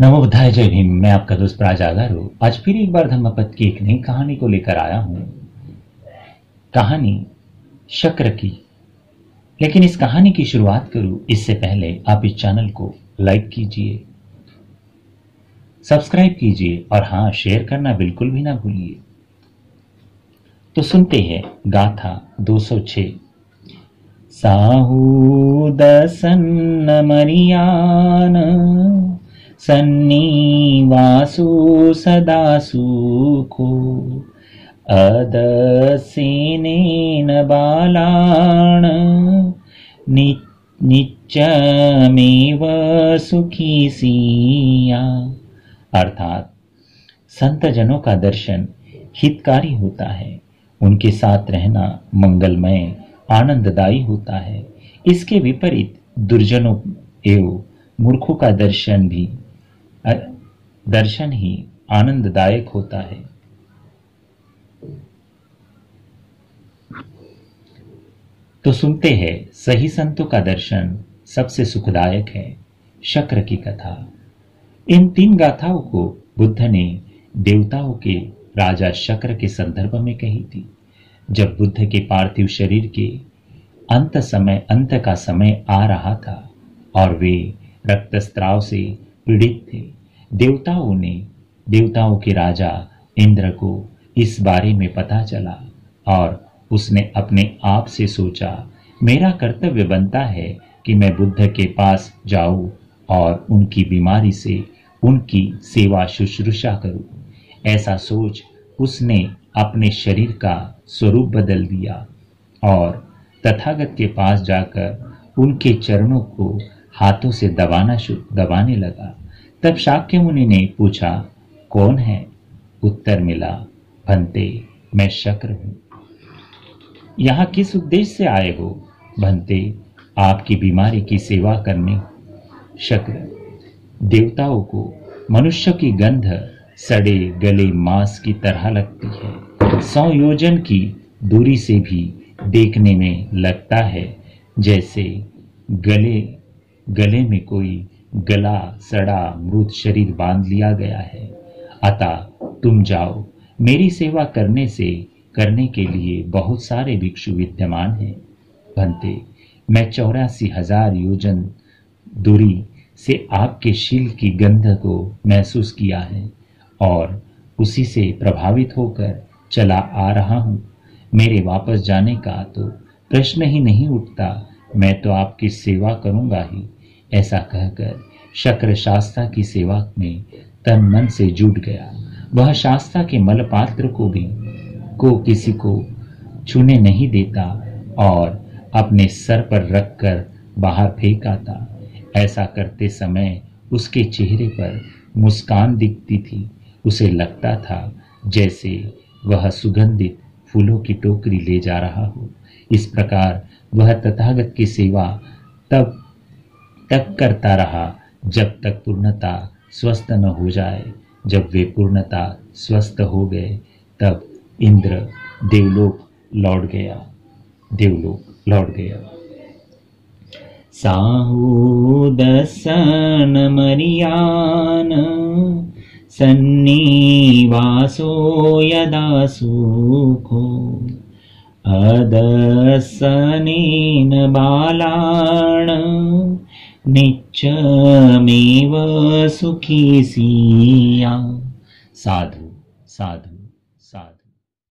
नमो बुद्धाय, जय भीम। मैं आपका दोस्त प्राजागर। आज फिर एक बार धम्मपद की एक नई कहानी को लेकर आया हूं। कहानी शक्र की। लेकिन इस कहानी की शुरुआत करूं इससे पहले आप इस चैनल को लाइक कीजिए, सब्सक्राइब कीजिए और हाँ, शेयर करना बिल्कुल भी ना भूलिए। तो सुनते हैं गाथा 206। साहू दसन्न मरियान सन्निवासो सदा सुखो अदसेनेन बालाण नित्यमेव सुखी सिया। अर्थात संत जनों का दर्शन हितकारी होता है, उनके साथ रहना मंगलमय आनंददायी होता है। इसके विपरीत दुर्जनों एवं मूर्खों का दर्शन ही आनंददायक होता है। तो सुनते हैं सही संतों का दर्शन सबसे सुखदायक है। शक्र की कथा। इन 3 गाथाओं को बुद्ध ने देवताओं के राजा शक्र के संदर्भ में कही थी। जब बुद्ध के पार्थिव शरीर के अंत का समय आ रहा था और वे रक्तस्राव से पीड़ित थे, देवताओं के राजा इंद्र को इस बारे में पता चला और उसने अपने आप से सोचा, मेरा कर्तव्य बनता है कि मैं बुद्ध के पास जाऊं और उनकी बीमारी से उनकी सेवा शुश्रूषा करूं। ऐसा सोच उसने अपने शरीर का स्वरूप बदल दिया और तथागत के पास जाकर उनके चरणों को हाथों से दबाने लगा। तब शाक्य मुनि ने पूछा, कौन है? उत्तर मिला, भंते, मैं शक्र हूं। यहां किस उद्देश्य से आए हो? भंते, आपकी बीमारी की सेवा करने। शक्र, देवताओं को मनुष्य की गंध सड़े गले मांस की तरह लगती है। 100 योजन की दूरी से भी देखने में लगता है जैसे गले में कोई गला सड़ा मृत शरीर बांध लिया गया है। अतः तुम जाओ, मेरी सेवा करने के लिए बहुत सारे भिक्षु विद्यमान हैं। भंते, मैं 84,000 योजन दूरी से आपके शील की गंध को महसूस किया है और उसी से प्रभावित होकर चला आ रहा हूं। मेरे वापस जाने का तो प्रश्न ही नहीं उठता। मैं तो आपकी सेवा करूंगा ही। ऐसा कहकर शक्र शास्ता की सेवा में तन मन से जुट गया। वह शास्ता के मलपात्र को किसी को छूने नहीं देता और अपने सर पर रखकर बाहर फेंक आता। ऐसा करते समय उसके चेहरे पर मुस्कान दिखती थी। उसे लगता था जैसे वह सुगंधित फूलों की टोकरी ले जा रहा हो। इस प्रकार वह तथागत की सेवा तब तक करता रहा जब तक पूर्णता स्वस्थ न हो जाए। जब वे पूर्णता स्वस्थ हो गए तब इंद्र देवलोक लौट गया। साहू दसन मरियान सन्निवासो यदा सुखो अदसनेन बालाण नित्यमेव सुखी सिया। साधु साधु साधु।